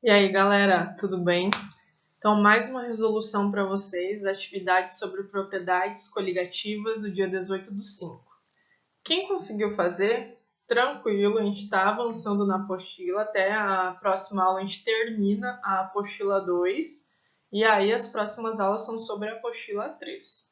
E aí, galera, tudo bem? Então, mais uma resolução para vocês, atividade sobre propriedades coligativas do dia 18/5. Quem conseguiu fazer, tranquilo, a gente está avançando na apostila, até a próxima aula a gente termina a apostila 2, e aí as próximas aulas são sobre a apostila 3.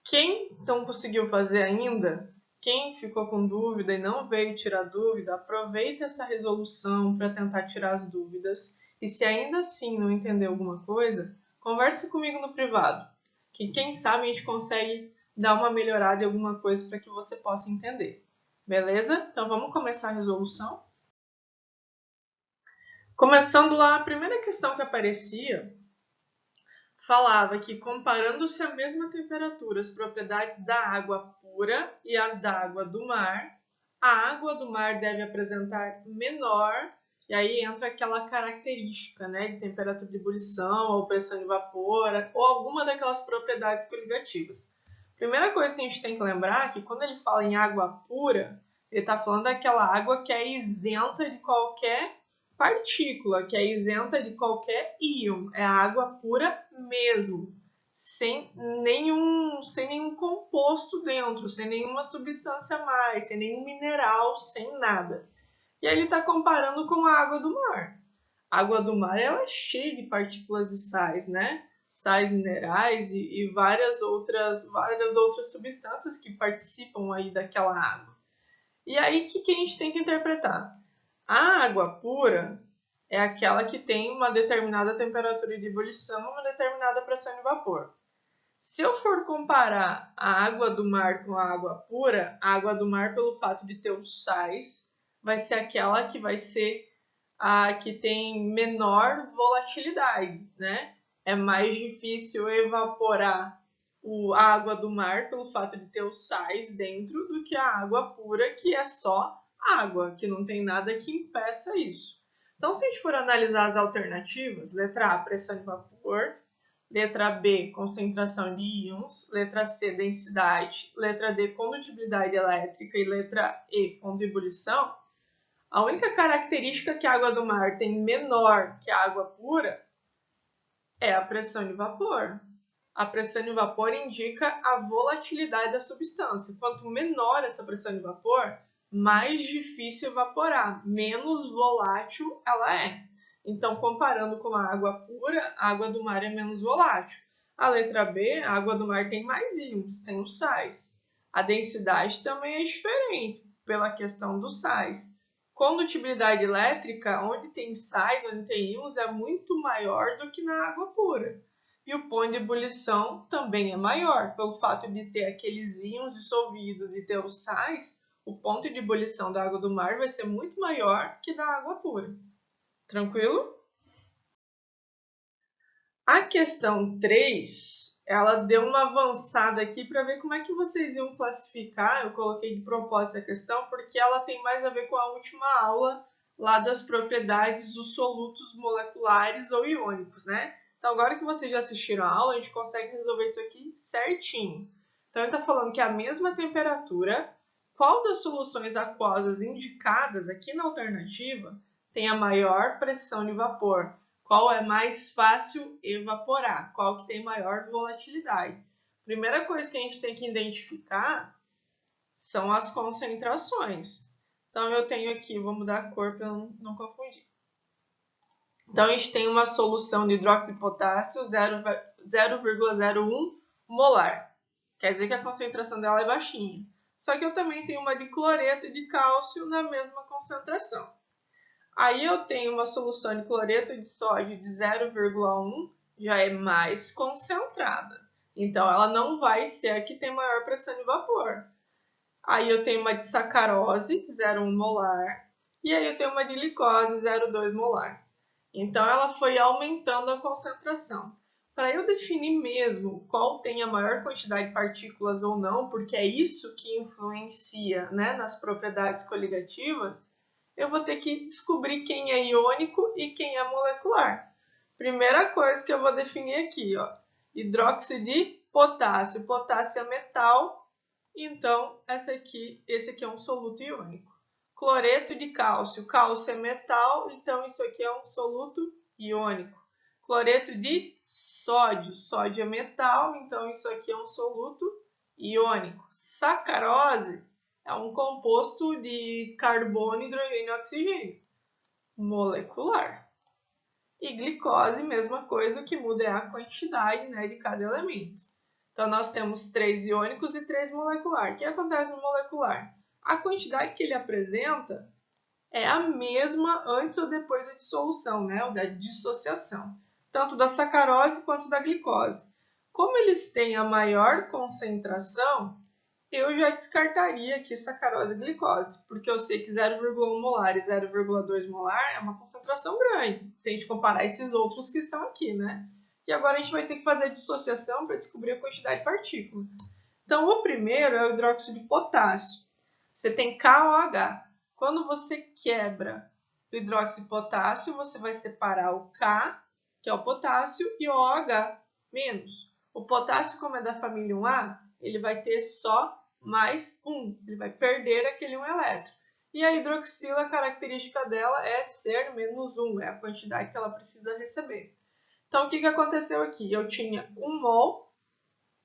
Quem não conseguiu fazer ainda, quem ficou com dúvida e não veio tirar dúvida, aproveita essa resolução para tentar tirar as dúvidas. E se ainda assim não entendeu alguma coisa, converse comigo no privado, que quem sabe a gente consegue dar uma melhorada em alguma coisa para que você possa entender. Beleza? Então vamos começar a resolução? Começando lá, a primeira questão que aparecia falava que, comparando-se a mesma temperatura, as propriedades da água pura e as da água do mar, a água do mar deve apresentar menor, e aí entra aquela característica, né, de temperatura de ebulição, ou pressão de vapor, ou alguma daquelas propriedades coligativas. Primeira coisa que a gente tem que lembrar é que quando ele fala em água pura, ele está falando daquela água que é isenta de qualquer partícula, que é isenta de qualquer íon, é água pura mesmo, sem nenhum composto dentro, sem nenhuma substância a mais, sem nenhum mineral, sem nada. E aí ele está comparando com a água do mar. A água do mar ela é cheia de partículas e sais, né? Sais minerais e várias outras substâncias que participam aí daquela água. E aí o que a gente tem que interpretar? A água pura é aquela que tem uma determinada temperatura de ebulição e uma determinada pressão de vapor. Se eu for comparar a água do mar com a água pura, a água do mar, pelo fato de ter os sais, vai ser aquela que vai ser a que tem menor volatilidade, né? É mais difícil evaporar a água do mar pelo fato de ter os sais dentro do que a água pura, que é só água, que não tem nada que impeça isso. Então, se a gente for analisar as alternativas, letra A, pressão de vapor, letra B, concentração de íons, letra C, densidade, letra D, condutibilidade elétrica e letra E, ponto de ebulição, a única característica que a água do mar tem menor que a água pura é a pressão de vapor. A pressão de vapor indica a volatilidade da substância. Quanto menor essa pressão de vapor, mais difícil evaporar, menos volátil ela é. Então, comparando com a água pura, a água do mar é menos volátil. A letra B, a água do mar tem mais íons, tem os sais. A densidade também é diferente pela questão dos sais. Condutibilidade elétrica, onde tem sais, onde tem íons, é muito maior do que na água pura. E o ponto de ebulição também é maior, pelo fato de ter aqueles íons dissolvidos e ter os sais, o ponto de ebulição da água do mar vai ser muito maior que da água pura. Tranquilo? A questão 3, ela deu uma avançada aqui para ver como é que vocês iam classificar. Eu coloquei de propósito a questão porque ela tem mais a ver com a última aula lá das propriedades dos solutos moleculares ou iônicos, né? Então, agora que vocês já assistiram a aula, a gente consegue resolver isso aqui certinho. Então, ele está falando que a mesma temperatura, qual das soluções aquosas indicadas aqui na alternativa tem a maior pressão de vapor? Qual é mais fácil evaporar? Qual que tem maior volatilidade? Primeira coisa que a gente tem que identificar são as concentrações. Então, eu tenho aqui, vou mudar a cor para não confundir. Então, a gente tem uma solução de hidróxido de potássio 0,01 molar. Quer dizer que a concentração dela é baixinha. Só que eu também tenho uma de cloreto de cálcio na mesma concentração. Aí eu tenho uma solução de cloreto de sódio de 0,1, já é mais concentrada. Então, ela não vai ser a que tem maior pressão de vapor. Aí eu tenho uma de sacarose, 0,1 molar. E aí eu tenho uma de glicose, 0,2 molar. Então, ela foi aumentando a concentração. Para eu definir mesmo qual tem a maior quantidade de partículas ou não, porque é isso que influencia, né, nas propriedades coligativas, eu vou ter que descobrir quem é iônico e quem é molecular. Primeira coisa que eu vou definir aqui, ó, hidróxido de potássio. Potássio é metal, então esse aqui é um soluto iônico. Cloreto de cálcio. Cálcio é metal, então isso aqui é um soluto iônico. Cloreto de sódio. Sódio é metal, então isso aqui é um soluto iônico. Sacarose é um composto de carbono, hidrogênio e oxigênio. Molecular. E glicose, mesma coisa, o que muda é a quantidade, né, de cada elemento. Então, nós temos 3 iônicos e 3 molecular. O que acontece no molecular? A quantidade que ele apresenta é a mesma antes ou depois da dissolução, né, ou da dissociação, tanto da sacarose quanto da glicose. Como eles têm a maior concentração, eu já descartaria aqui sacarose e glicose, porque eu sei que 0,1 molar e 0,2 molar é uma concentração grande, se a gente comparar esses outros que estão aqui, né? E agora a gente vai ter que fazer a dissociação para descobrir a quantidade de partícula. Então, o primeiro é o hidróxido de potássio. Você tem KOH. Quando você quebra o hidróxido de potássio, você vai separar o K, que é o potássio, e o OH, menos. O potássio, como é da família 1A, ele vai ter só mais 1. Ele vai perder aquele 1 elétron. E a hidroxila, a característica dela é ser menos 1, é a quantidade que ela precisa receber. Então, o que aconteceu aqui? Eu tinha 1 mol,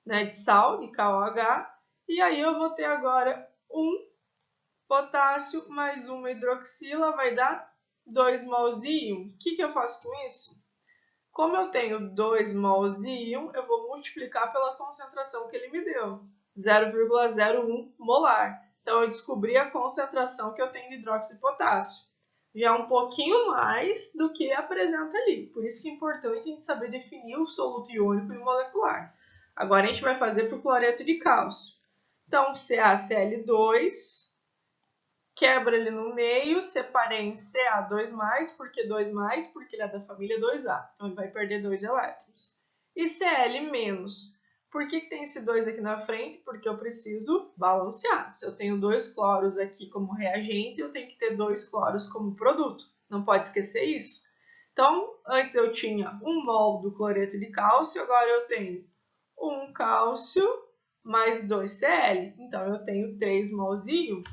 né, de sal, de KOH, e aí eu vou ter agora 1 potássio mais 1 hidroxila, vai dar 2 mols de íon. O que eu faço com isso? Como eu tenho 2 mols de íon, eu vou multiplicar pela concentração que ele me deu, 0,01 molar. Então, eu descobri a concentração que eu tenho de hidróxido de potássio. Já é um pouquinho mais do que apresenta ali. Por isso que é importante a gente saber definir o soluto iônico e molecular. Agora, a gente vai fazer para o cloreto de cálcio. Então, CaCl2, quebra ele no meio, separei em Ca2+, por que 2+? Porque ele é da família 2A, então ele vai perder 2 elétrons. E Cl-, por que tem esse 2 aqui na frente? Porque eu preciso balancear. Se eu tenho 2 cloros aqui como reagente, eu tenho que ter 2 cloros como produto. Não pode esquecer isso. Então, antes eu tinha 1 mol do cloreto de cálcio, agora eu tenho 1 cálcio mais 2 Cl. Então, eu tenho 3 mols de íon.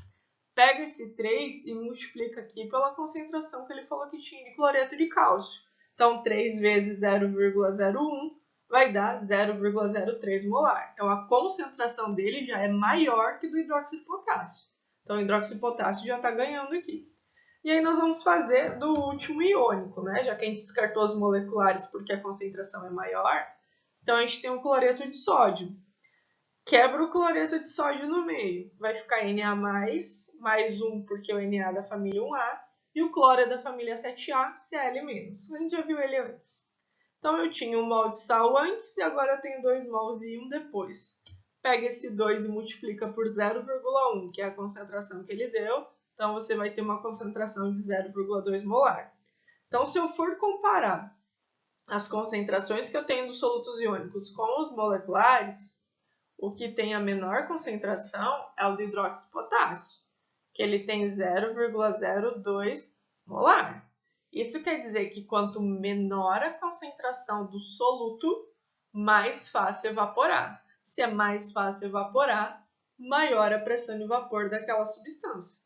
Pega esse 3 e multiplica aqui pela concentração que ele falou que tinha de cloreto de cálcio. Então, 3 vezes 0,01 vai dar 0,03 molar. Então, a concentração dele já é maior que do hidróxido de potássio. Então, o hidróxido de potássio já está ganhando aqui. E aí, nós vamos fazer do último iônico, né? Já que a gente descartou os moleculares porque a concentração é maior. Então, a gente tem o cloreto de sódio. Quebra o cloreto de sódio no meio. Vai ficar Na+, mais 1 porque o Na é da família 1A, e o cloro é da família 7A, Cl-. A gente já viu ele antes. Então, eu tinha 1 mol de sal antes e agora eu tenho 2 mols de íon depois. Pega esse 2 e multiplica por 0,1, que é a concentração que ele deu. Então, você vai ter uma concentração de 0,2 molar. Então, se eu for comparar as concentrações que eu tenho dos solutos iônicos com os moleculares, o que tem a menor concentração é o de hidróxido de potássio, que ele tem 0,02 molar. Isso quer dizer que quanto menor a concentração do soluto, mais fácil evaporar. Se é mais fácil evaporar, maior a pressão de vapor daquela substância.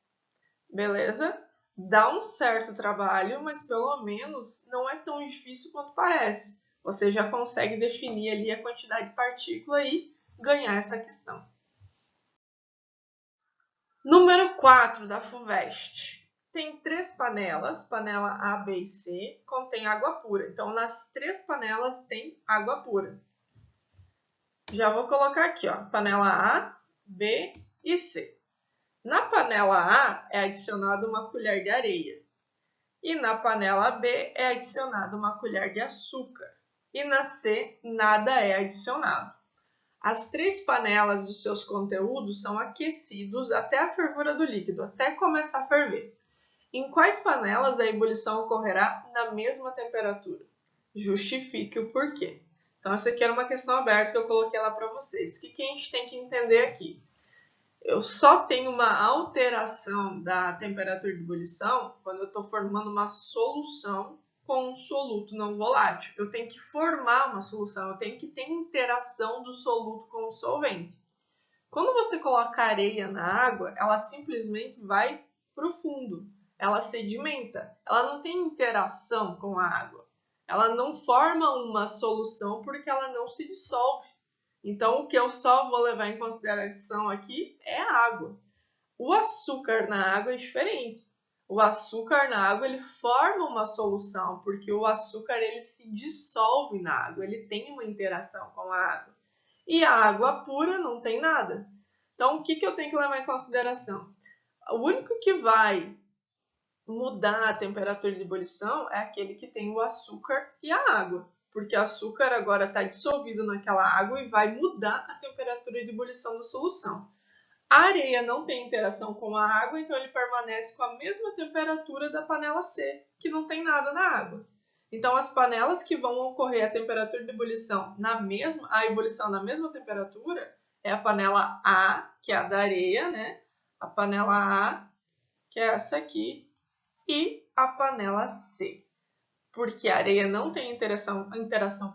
Beleza? Dá um certo trabalho, mas pelo menos não é tão difícil quanto parece. Você já consegue definir ali a quantidade de partícula e ganhar essa questão. Número 4 da FUVEST. Tem 3 panelas, panela A, B e C, contém água pura. Então, nas 3 panelas tem água pura. Já vou colocar aqui, ó, panela A, B e C. Na panela A é adicionada uma colher de areia. E na panela B é adicionada uma colher de açúcar. E na C, nada é adicionado. As 3 panelas dos seus conteúdos são aquecidos até a fervura do líquido, até começar a ferver. Em quais panelas a ebulição ocorrerá na mesma temperatura? Justifique o porquê. Então, essa aqui era uma questão aberta que eu coloquei lá para vocês. O que a gente tem que entender aqui? Eu só tenho uma alteração da temperatura de ebulição quando eu estou formando uma solução com um soluto não volátil. Eu tenho que formar uma solução, eu tenho que ter interação do soluto com o solvente. Quando você coloca areia na água, ela simplesmente vai para o fundo. Ela sedimenta, ela não tem interação com a água. Ela não forma uma solução porque ela não se dissolve. Então, o que eu só vou levar em consideração aqui é a água. O açúcar na água é diferente. O açúcar na água ele forma uma solução, porque o açúcar ele se dissolve na água, ele tem uma interação com a água. E a água pura não tem nada. Então, o que eu tenho que levar em consideração? O único que vai mudar a temperatura de ebulição é aquele que tem o açúcar e a água, porque o açúcar agora está dissolvido naquela água e vai mudar a temperatura de ebulição da solução. A areia não tem interação com a água, então ele permanece com a mesma temperatura da panela C, que não tem nada na água. Então, as panelas que vão ocorrer a temperatura de ebulição a ebulição na mesma temperatura é a panela A, que é a da areia, né? A panela A, que é essa aqui, e a panela C. Porque a areia não tem interação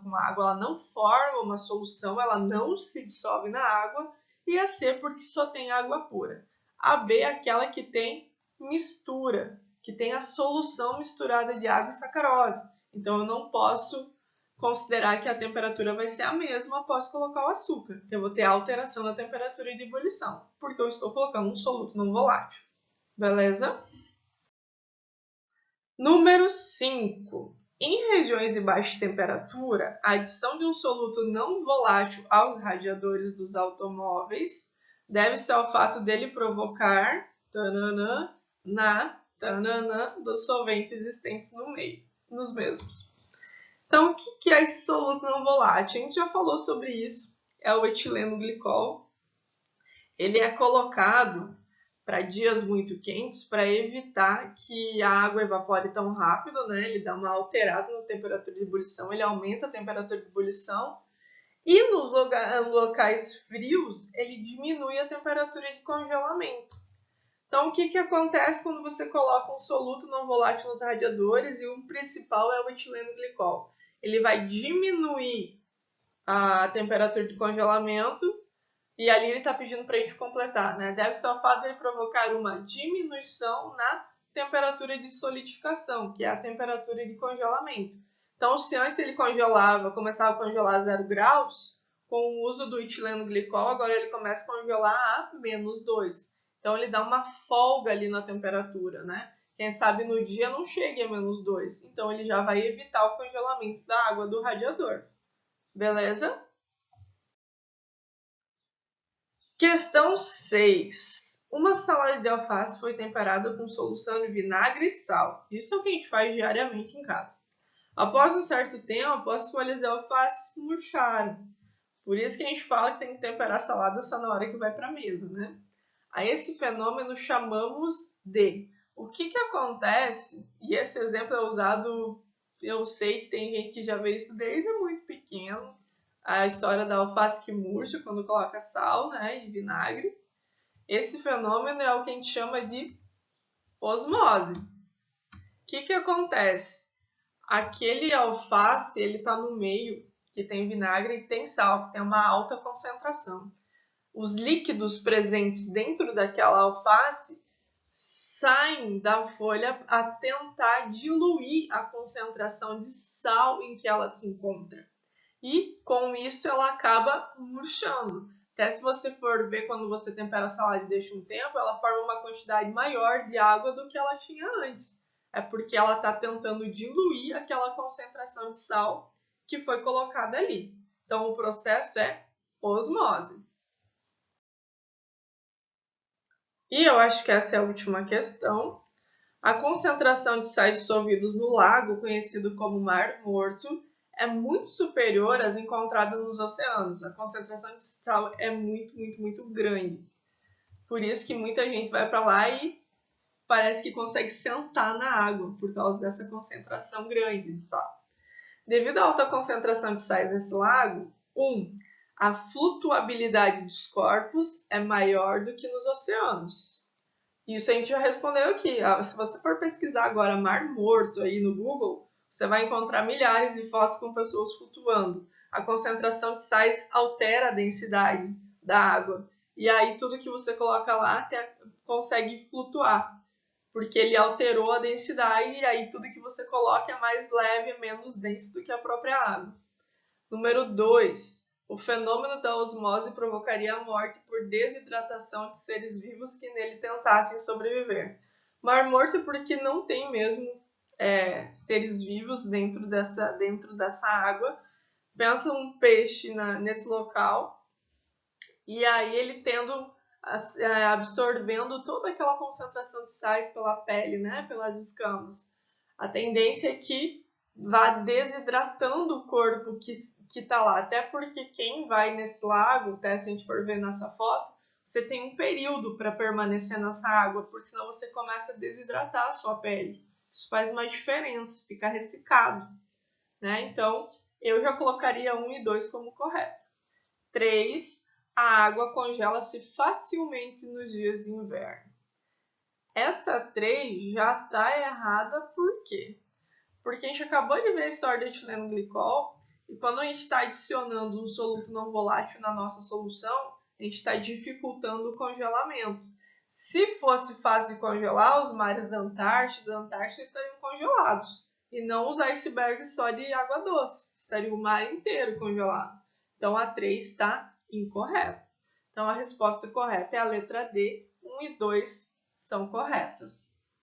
com a água, ela não forma uma solução, ela não se dissolve na água, e a C porque só tem água pura. A B é aquela que tem mistura, que tem a solução misturada de água e sacarose. Então eu não posso considerar que a temperatura vai ser a mesma após colocar o açúcar. Eu vou ter alteração na temperatura de ebulição, porque eu estou colocando um soluto não volátil. Beleza? Número 5. Em regiões de baixa temperatura, a adição de um soluto não volátil aos radiadores dos automóveis deve-se ao fato dele provocar dos solventes existentes nos mesmos. Então, o que é esse soluto não volátil? A gente já falou sobre isso, é o etileno glicol. Ele é colocado para dias muito quentes para evitar que a água evapore tão rápido, né? Ele dá uma alterada na temperatura de ebulição, ele aumenta a temperatura de ebulição e nos locais frios ele diminui a temperatura de congelamento. Então, o que acontece quando você coloca um soluto não volátil nos radiadores e o principal é o etileno glicol? Ele vai diminuir a temperatura de congelamento e ali ele está pedindo para a gente completar, né? Deve ser o fato de ele provocar uma diminuição na temperatura de solidificação, que é a temperatura de congelamento. Então, se antes ele começava a congelar a 0 graus, com o uso do etileno glicol, agora ele começa a congelar a menos 2. Então, ele dá uma folga ali na temperatura, né? Quem sabe no dia não chegue a menos 2. Então, ele já vai evitar o congelamento da água do radiador. Beleza? Questão 6. Uma salada de alface foi temperada com solução de vinagre e sal. Isso é o que a gente faz diariamente em casa. Após um certo tempo, as folhas de alface murcharam. Por isso que a gente fala que tem que temperar a salada só na hora que vai para a mesa, né? A esse fenômeno chamamos de... O que acontece? E esse exemplo é usado... Eu sei que tem gente que já vê isso desde muito pequeno. A história da alface que murcha quando coloca sal, né, e vinagre. Esse fenômeno é o que a gente chama de osmose. O que acontece? Aquele alface, ele está no meio que tem vinagre e tem sal, que tem uma alta concentração. Os líquidos presentes dentro daquela alface saem da folha a tentar diluir a concentração de sal em que ela se encontra. E com isso ela acaba murchando. Até se você for ver quando você tempera a salada e deixa um tempo, ela forma uma quantidade maior de água do que ela tinha antes. É porque ela está tentando diluir aquela concentração de sal que foi colocada ali. Então o processo é osmose. E eu acho que essa é a última questão. A concentração de sais dissolvidos no lago, conhecido como Mar Morto, é muito superior às encontradas nos oceanos. A concentração de sal é muito, muito, muito grande. Por isso que muita gente vai para lá e parece que consegue sentar na água por causa dessa concentração grande de sal. Devido à alta concentração de sais nesse lago, a flutuabilidade dos corpos é maior do que nos oceanos. Isso a gente já respondeu aqui. Se você for pesquisar agora Mar Morto aí no Google, você vai encontrar milhares de fotos com pessoas flutuando. A concentração de sais altera a densidade da água. E aí tudo que você coloca lá consegue flutuar. porque ele alterou a densidade e aí tudo que você coloca é mais leve, menos denso do que a própria água. Número 2. O fenômeno da osmose provocaria a morte por desidratação de seres vivos que nele tentassem sobreviver. Mar Morto é porque não tem mesmo seres vivos dentro dessa água. Pensa um peixe nesse local e aí ele absorvendo toda aquela concentração de sais pela pele, né, pelas escamas. A tendência é que vá desidratando o corpo que está lá. Até porque quem vai nesse lago, até se a gente for ver nessa foto, você tem um período para permanecer nessa água, porque senão você começa a desidratar a sua pele. Isso faz uma diferença, fica ressecado. Né? Então, eu já colocaria 1 e 2 como correto. 3. A água congela-se facilmente nos dias de inverno. Essa 3 já está errada, por quê? Porque a gente acabou de ver a história do etileno glicol e quando a gente está adicionando um soluto não volátil na nossa solução, a gente está dificultando o congelamento. Se fosse fácil de congelar, os mares da Antártida estariam congelados e não os icebergs só de água doce, estaria o mar inteiro congelado. Então a 3 está incorreta. Então a resposta correta é a letra D, 1 e 2 são corretas.